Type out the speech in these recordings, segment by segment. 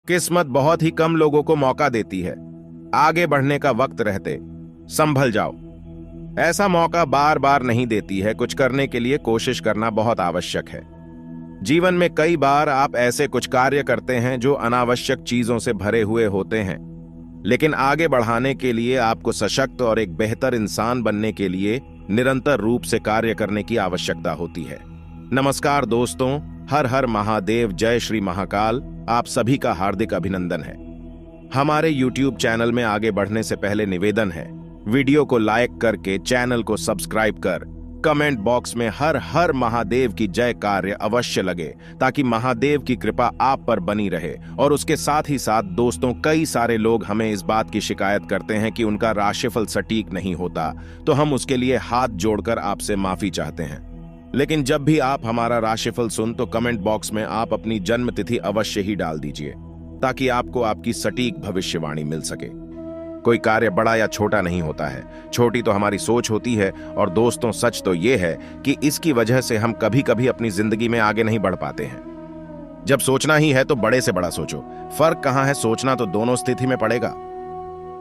किस्मत बहुत ही कम लोगों को मौका देती है। आगे बढ़ने का वक्त रहते संभल जाओ। ऐसा मौका बार बार नहीं देती है। कुछ करने के लिए कोशिश करना बहुत आवश्यक है। जीवन में कई बार आप ऐसे कुछ कार्य करते हैं जो अनावश्यक चीजों से भरे हुए होते हैं, लेकिन आगे बढ़ाने के लिए आपको सशक्त और एक बेहतर इंसान बनने के लिए निरंतर रूप से कार्य करने की आवश्यकता होती है। नमस्कार दोस्तों, हर हर महादेव, जय श्री महाकाल। आप सभी का हार्दिक अभिनंदन है। हमारे YouTube चैनल में आगे बढ़ने से पहले निवेदन है, वीडियो को लाइक करके चैनल को सब्सक्राइब कर कमेंट बॉक्स में हर हर महादेव की जय कार्य अवश्य लगे, ताकि महादेव की कृपा आप पर बनी रहे। और उसके साथ ही साथ दोस्तों, कई सारे लोग हमें इस बात की शिकायत करते हैं कि उनका राशिफल सटीक नहीं होता, तो हम उसके लिए हाथ जोड़कर आपसे माफी चाहते हैं। लेकिन जब भी आप हमारा राशिफल सुन तो कमेंट बॉक्स में आप अपनी जन्म तिथि अवश्य ही डाल दीजिए, ताकि आपको आपकी सटीक भविष्यवाणी मिल सके। कोई कार्य बड़ा या छोटा नहीं होता है, छोटी तो हमारी सोच होती है। और दोस्तों, सच तो यह है कि इसकी वजह से हम कभी कभी अपनी जिंदगी में आगे नहीं बढ़ पाते हैं। जब सोचना ही है तो बड़े से बड़ा सोचो। फर्क कहां है, सोचना तो दोनों स्थिति में पड़ेगा।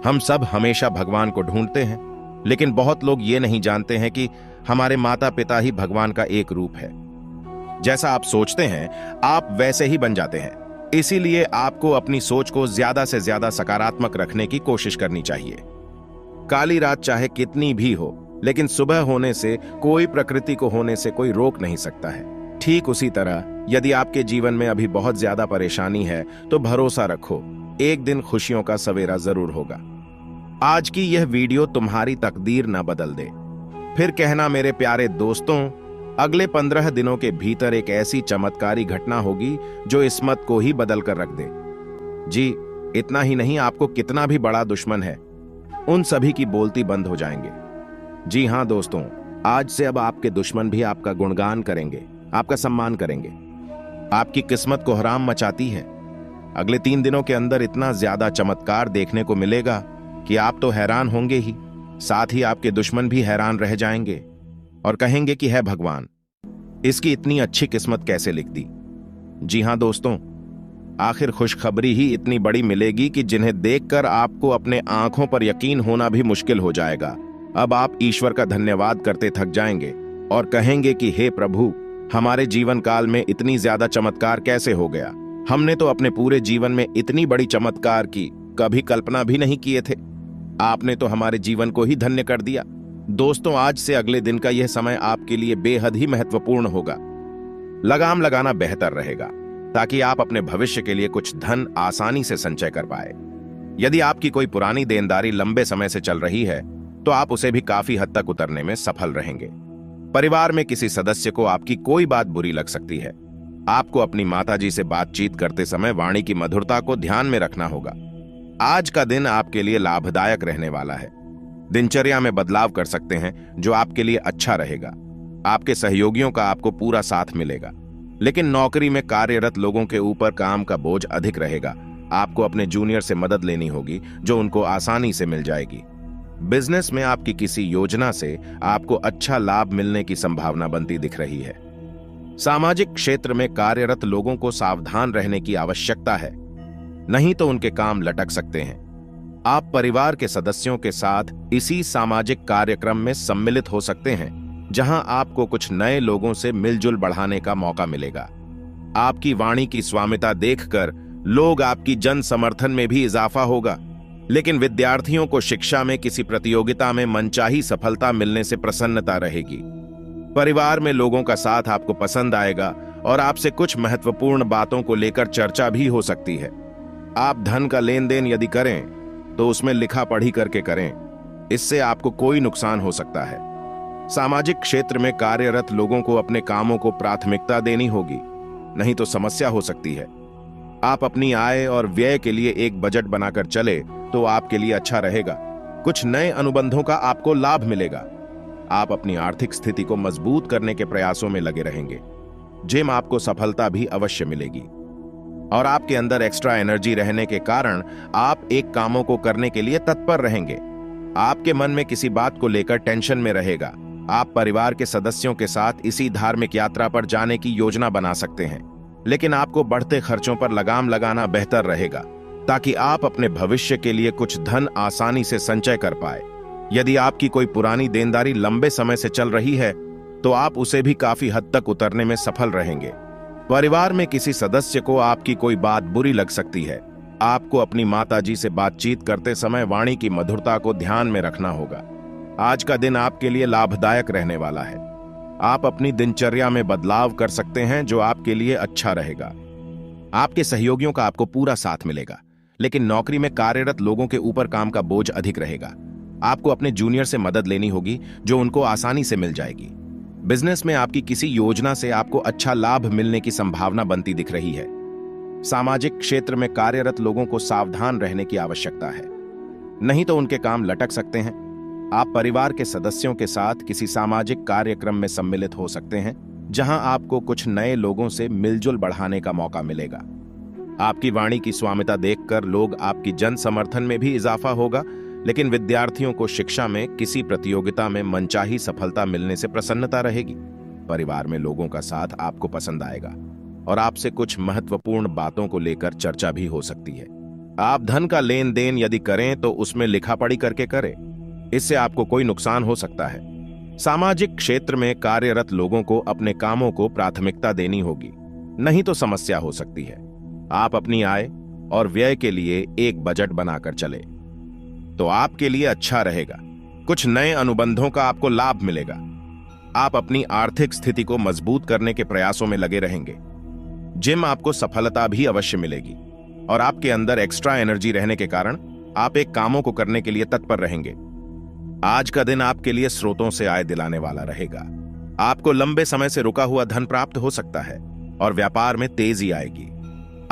हम सब हमेशा भगवान को ढूंढते हैं, लेकिन बहुत लोग ये नहीं जानते हैं कि हमारे माता पिता ही भगवान का एक रूप है। जैसा आप सोचते हैं आप वैसे ही बन जाते हैं। इसीलिए आपको अपनी सोच को ज्यादा से ज्यादा सकारात्मक रखने की कोशिश करनी चाहिए। काली रात चाहे कितनी भी हो, लेकिन सुबह होने से कोई, प्रकृति को होने से कोई रोक नहीं सकता है। ठीक उसी तरह यदि आपके जीवन में अभी बहुत ज्यादा परेशानी है तो भरोसा रखो, एक दिन खुशियों का सवेरा जरूर होगा। आज की यह वीडियो तुम्हारी तकदीर न बदल दे। फिर कहना मेरे प्यारे दोस्तों, अगले 15 दिनों के भीतर एक ऐसी चमत्कारी घटना होगी जो इस्मत को ही बदल कर रख दे। जी, इतना ही नहीं, आपको कितना भी बड़ा दुश्मन है, उन सभी की बोलती बंद हो जाएंगे। जी हां दोस्तों, आज से अब आपके दुश्मन भी आपका गुणगान करेंगे, आपका सम्मान करेंगे। आपकी किस्मत को हराम मचाती है। अगले 3 दिनों के अंदर इतना ज्यादा चमत्कार देखने को मिलेगा कि आप तो हैरान होंगे ही, साथ ही आपके दुश्मन भी हैरान रह जाएंगे और कहेंगे कि है भगवान, इसकी इतनी अच्छी किस्मत कैसे लिख दी। जी हां दोस्तों, आखिर खुशखबरी ही इतनी बड़ी मिलेगी कि जिन्हें देखकर आपको अपने आंखों पर यकीन होना भी मुश्किल हो जाएगा। अब आप ईश्वर का धन्यवाद करते थक जाएंगे और कहेंगे कि हे प्रभु, हमारे जीवन काल में इतनी ज्यादा चमत्कार कैसे हो गया। हमने तो अपने पूरे जीवन में इतनी बड़ी चमत्कार की कभी कल्पना भी नहीं किए थे। आपने तो हमारे जीवन को ही धन्य कर दिया। दोस्तों, आज से अगले दिन का यह समय आपके लिए बेहद ही महत्वपूर्ण होगा। लगाम लगाना बेहतर रहेगा, ताकि आप अपने भविष्य के लिए कुछ धन आसानी से संचय कर पाए। यदि आपकी कोई पुरानी देनदारी लंबे समय से चल रही है तो आप उसे भी काफी हद तक उतरने में सफल रहेंगे। परिवार में किसी सदस्य को आपकी कोई बात बुरी लग सकती है। आपको अपनी माताजी से बातचीत करते समय वाणी की मधुरता को ध्यान में रखना होगा। आज का दिन आपके लिए लाभदायक रहने वाला है। दिनचर्या में बदलाव कर सकते हैं जो आपके लिए अच्छा रहेगा। आपके सहयोगियों का आपको पूरा साथ मिलेगा, लेकिन नौकरी में कार्यरत लोगों के ऊपर काम का बोझ अधिक रहेगा। आपको अपने जूनियर से मदद लेनी होगी, जो उनको आसानी से मिल जाएगी। बिजनेस में आपकी किसी योजना से आपको अच्छा लाभ मिलने की संभावना बनती दिख रही है। सामाजिक क्षेत्र में कार्यरत लोगों को सावधान रहने की आवश्यकता है, नहीं तो उनके काम लटक सकते हैं। आप परिवार के सदस्यों के साथ इसी सामाजिक कार्यक्रम में सम्मिलित हो सकते हैं, जहां आपको कुछ नए लोगों से मिलजुल बढ़ाने का मौका मिलेगा। आपकी वाणी की स्वामिता देखकर लोग आपकी जन समर्थन में भी इजाफा होगा। लेकिन विद्यार्थियों को शिक्षा में किसी प्रतियोगिता में मनचाही सफलता मिलने से प्रसन्नता रहेगी। परिवार में लोगों का साथ आपको पसंद आएगा और आपसे कुछ महत्वपूर्ण बातों को लेकर चर्चा भी हो सकती है। आप धन का लेन देन यदि करें तो उसमें लिखा पढ़ी करके करें, इससे आपको कोई नुकसान हो सकता है। सामाजिक क्षेत्र में कार्यरत लोगों को अपने कामों को प्राथमिकता देनी होगी, नहीं तो समस्या हो सकती है। आप अपनी आय और व्यय के लिए एक बजट बनाकर चले तो आपके लिए अच्छा रहेगा। कुछ नए अनुबंधों का आपको लाभ मिलेगा। आप अपनी आर्थिक स्थिति को मजबूत करने के प्रयासों में लगे रहेंगे। जिम आपको सफलता भी अवश्य मिलेगी और आपके अंदर एक्स्ट्रा एनर्जी रहने के कारण आप एक कामों को करने के लिए तत्पर रहेंगे। आपके मन में किसी बात को लेकर टेंशन में रहेगा। आप परिवार के सदस्यों के साथ इसी धार्मिक यात्रा पर जाने की योजना बना सकते हैं। लेकिन आपको बढ़ते खर्चों पर लगाम लगाना बेहतर रहेगा ताकि आप अपने भविष्य के लिए कुछ धन आसानी से संचय कर पाए। यदि आपकी कोई पुरानी देनदारी लंबे समय से चल रही है तो आप उसे भी काफी हद तक उतरने में सफल रहेंगे। परिवार में किसी सदस्य को आपकी कोई बात बुरी लग सकती है। आपको अपनी माताजी से बातचीत करते समय वाणी की मधुरता को ध्यान में रखना होगा। आज का दिन आपके लिए लाभदायक रहने वाला है। आप अपनी दिनचर्या में बदलाव कर सकते हैं जो आपके लिए अच्छा रहेगा। आपके सहयोगियों का आपको पूरा साथ मिलेगा, लेकिन नौकरी में कार्यरत लोगों के ऊपर काम का बोझ अधिक रहेगा। आपको अपने जूनियर से मदद लेनी होगी जो उनको आसानी से मिल जाएगी। बिजनेस में आपकी किसी योजना से आपको अच्छा लाभ मिलने की संभावना बनती दिख रही है। सामाजिक क्षेत्र में कार्यरत लोगों को सावधान रहने की आवश्यकता है, नहीं तो उनके काम लटक सकते हैं। आप परिवार के सदस्यों के साथ किसी सामाजिक कार्यक्रम में सम्मिलित हो सकते हैं जहां आपको कुछ नए लोगों से मिलजुल बढ़ाने का मौका मिलेगा। आपकी वाणी की स्वामिता देखकर लोग आपकी जन समर्थन में भी इजाफा होगा, लेकिन विद्यार्थियों को शिक्षा में किसी प्रतियोगिता में मनचाही सफलता मिलने से प्रसन्नता रहेगी। परिवार में लोगों का साथ आपको पसंद आएगा और आपसे कुछ महत्वपूर्ण बातों को लेकर चर्चा भी हो सकती है। आप धन का लेन देन यदि करें तो उसमें लिखापढ़ी करके करें, इससे आपको कोई नुकसान हो सकता है। सामाजिक क्षेत्र में कार्यरत लोगों को अपने कामों को प्राथमिकता देनी होगी, नहीं तो समस्या हो सकती है। आप अपनी आय और व्यय के लिए एक बजट बनाकर चले तो आपके लिए अच्छा रहेगा। कुछ नए अनुबंधों का आपको लाभ मिलेगा। आप अपनी आर्थिक स्थिति को मजबूत करने के प्रयासों में लगे रहेंगे। जिम आपको सफलता भी अवश्य मिलेगी और आपके अंदर एक्स्ट्रा एनर्जी रहने के कारण आप एक कामों को करने के लिए तत्पर रहेंगे। आज का दिन आपके लिए स्रोतों से आय दिलाने वाला रहेगा। आपको लंबे समय से रुका हुआ धन प्राप्त हो सकता है और व्यापार में तेजी आएगी।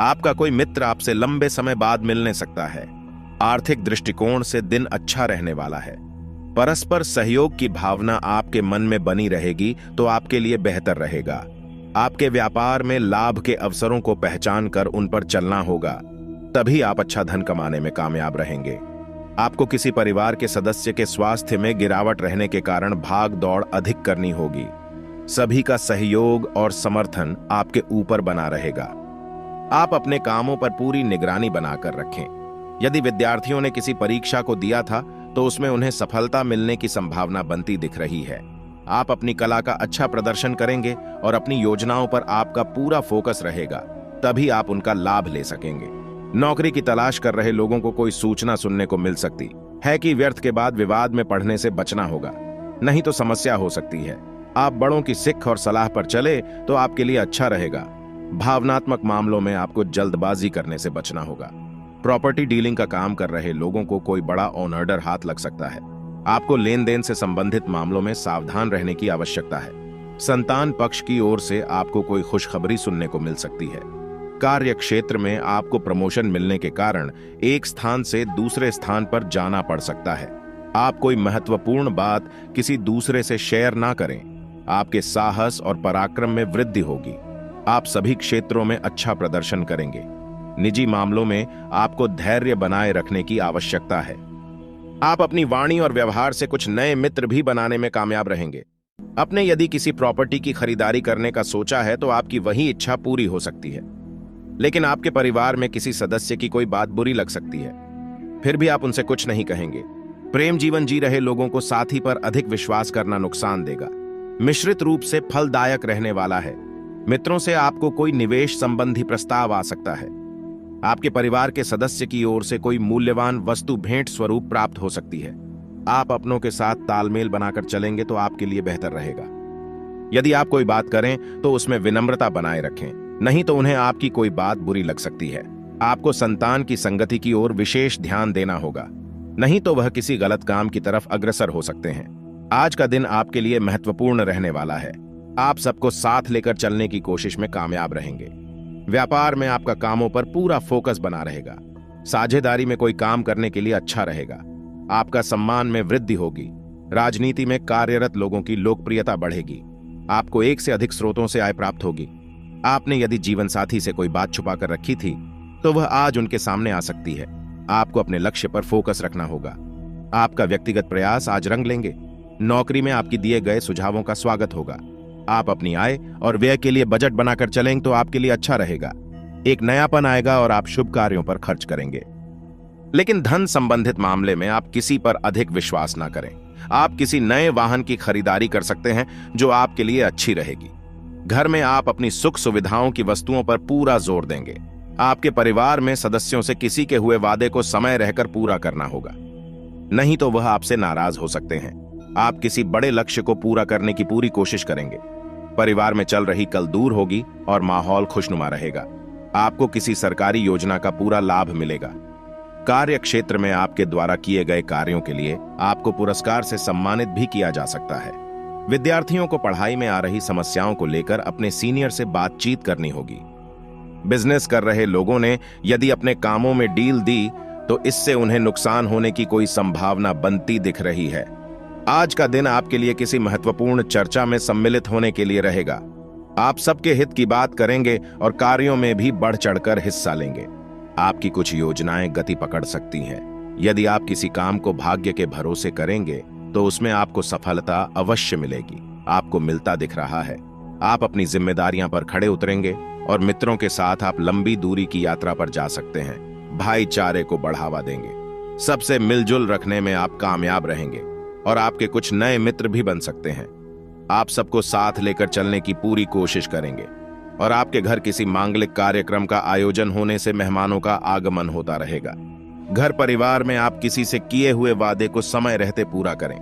आपका कोई मित्र आपसे लंबे समय बाद मिलने सकता है। आर्थिक दृष्टिकोण से दिन अच्छा रहने वाला है। परस्पर सहयोग की भावना आपके मन में बनी रहेगी तो आपके लिए बेहतर रहेगा। आपके व्यापार में लाभ के अवसरों को पहचान कर उन पर चलना होगा, तभी आप अच्छा धन कमाने में कामयाब रहेंगे। आपको किसी परिवार के सदस्य के स्वास्थ्य में गिरावट रहने के कारण भाग दौड़ अधिक करनी होगी। सभी का सहयोग और समर्थन आपके ऊपर बना रहेगा। आप अपने कामों पर पूरी निगरानी बनाकर रखें। यदि विद्यार्थियों ने किसी परीक्षा को दिया था तो उसमें उन्हें सफलता मिलने की संभावना बनती दिख रही है। आप अपनी कला का अच्छा प्रदर्शन करेंगे और अपनी योजनाओं पर आपका पूरा फोकस रहेगा, तभी आप उनका लाभ ले सकेंगे। नौकरी की तलाश कर रहे लोगों को कोई सूचना सुनने को मिल सकती है कि व्यर्थ के बाद विवाद में पड़ने से बचना होगा, नहीं तो समस्या हो सकती है। आप बड़ों की सिख और सलाह पर चले तो आपके लिए अच्छा रहेगा। भावनात्मक मामलों में आपको जल्दबाजी करने से बचना होगा। प्रॉपर्टी डीलिंग का काम कर रहे लोगों को कोई बड़ा ऑन ऑर्डर हाथ लग सकता है। आपको लेन देन से संबंधित मामलों में सावधान रहने की आवश्यकता है। संतान पक्ष की ओर से आपको कोई खुशखबरी सुनने को मिल सकती है। कार्य क्षेत्र में आपको प्रमोशन मिलने के कारण एक स्थान से दूसरे स्थान पर जाना पड़ सकता है। आप कोई महत्वपूर्ण बात किसी दूसरे से शेयर ना करें। आपके साहस और पराक्रम में वृद्धि होगी। आप सभी क्षेत्रों में अच्छा प्रदर्शन करेंगे। निजी मामलों में आपको धैर्य बनाए रखने की आवश्यकता है। आप अपनी वाणी और व्यवहार से कुछ नए मित्र भी बनाने में कामयाब रहेंगे। अपने यदि किसी प्रॉपर्टी की खरीदारी करने का सोचा है तो आपकी वही इच्छा पूरी हो सकती है, लेकिन आपके परिवार में किसी सदस्य की कोई बात बुरी लग सकती है, फिर भी आप उनसे कुछ नहीं कहेंगे। प्रेम जीवन जी रहे लोगों को साथी पर अधिक विश्वास करना नुकसान देगा। मिश्रित रूप से फलदायक रहने वाला है। मित्रों से आपको कोई निवेश संबंधी प्रस्ताव आ सकता है। आपके परिवार के सदस्य की ओर से कोई मूल्यवान वस्तु भेंट स्वरूप प्राप्त हो सकती है। आप अपनों के साथ तालमेल बनाकर चलेंगे तो आपके लिए बेहतर रहेगा। यदि आप कोई बात करें तो उसमें विनम्रता बनाए रखें, नहीं तो उन्हें आपकी कोई बात बुरी लग सकती है। आपको संतान की संगति की ओर विशेष ध्यान देना होगा, नहीं तो वह किसी गलत काम की तरफ अग्रसर हो सकते हैं। आज का दिन आपके लिए महत्वपूर्ण रहने वाला है। आप सबको साथ लेकर चलने की कोशिश में कामयाब रहेंगे। व्यापार में आपका कामों पर पूरा फोकस बना रहेगा। साझेदारी में कोई काम करने के लिए अच्छा रहेगा। आपका सम्मान में वृद्धि होगी। राजनीति में कार्यरत लोगों की लोकप्रियता बढ़ेगी। आपको एक से अधिक स्रोतों से आय प्राप्त होगी। आपने यदि जीवन साथी से कोई बात छुपा कर रखी थी तो वह आज उनके सामने आ सकती है। आपको अपने लक्ष्य पर फोकस रखना होगा। आपका व्यक्तिगत प्रयास आज रंग लेंगे। नौकरी में आपकी दिए गए सुझावों का स्वागत होगा। आप अपनी आय और व्यय के लिए बजट बनाकर चलेंगे तो आपके लिए अच्छा रहेगा। एक नयापन आएगा और आप शुभ कार्यों पर खर्च करेंगे। लेकिन धन संबंधित मामले में आप किसी पर अधिक विश्वास ना करें। आप किसी नए वाहन की खरीदारी कर सकते हैं जो आपके लिए अच्छी रहेगी। घर में आप अपनी सुख सुविधाओं की वस्तुओं पर पूरा जोर देंगे। आपके परिवार में सदस्यों से किसी के हुए वादे को समय रहकर पूरा करना होगा, नहीं तो वह आपसे नाराज हो सकते हैं। आप किसी बड़े लक्ष्य को पूरा करने की पूरी कोशिश करेंगे। परिवार में चल रही कल दूर होगी और माहौल खुशनुमा रहेगा। आपको किसी सरकारी योजना का पूरा लाभ मिलेगा। कार्य क्षेत्र में आपके द्वारा किए गए कार्यों के लिए आपको पुरस्कार से सम्मानित भी किया जा सकता है। विद्यार्थियों को पढ़ाई में आ रही समस्याओं को लेकर अपने सीनियर से बातचीत करनी होगी। बिजनेस कर रहे लोगों ने यदि अपने कामों में डील दी तो इससे उन्हें नुकसान होने की कोई संभावना बनती दिख रही है। आज का दिन आपके लिए किसी महत्वपूर्ण चर्चा में सम्मिलित होने के लिए रहेगा। आप सबके हित की बात करेंगे और कार्यों में भी बढ़ चढ़कर हिस्सा लेंगे। आपकी कुछ योजनाएं गति पकड़ सकती हैं। यदि आप किसी काम को भाग्य के भरोसे करेंगे तो उसमें आपको सफलता अवश्य मिलेगी। आपको मिलता दिख रहा है। आप अपनी जिम्मेदारियां पर खड़े उतरेंगे और मित्रों के साथ आप लंबी दूरी की यात्रा पर जा सकते हैं। भाईचारे को बढ़ावा देंगे। सबसे मिलजुल रखने में आप कामयाब रहेंगे और आपके कुछ नए मित्र भी बन सकते हैं। आप सबको साथ लेकर चलने की पूरी कोशिश करेंगे और आपके घर किसी मांगलिक कार्यक्रम का आयोजन होने से मेहमानों का आगमन होता रहेगा। घर परिवार में आप किसी से किए हुए वादे को समय रहते पूरा करें।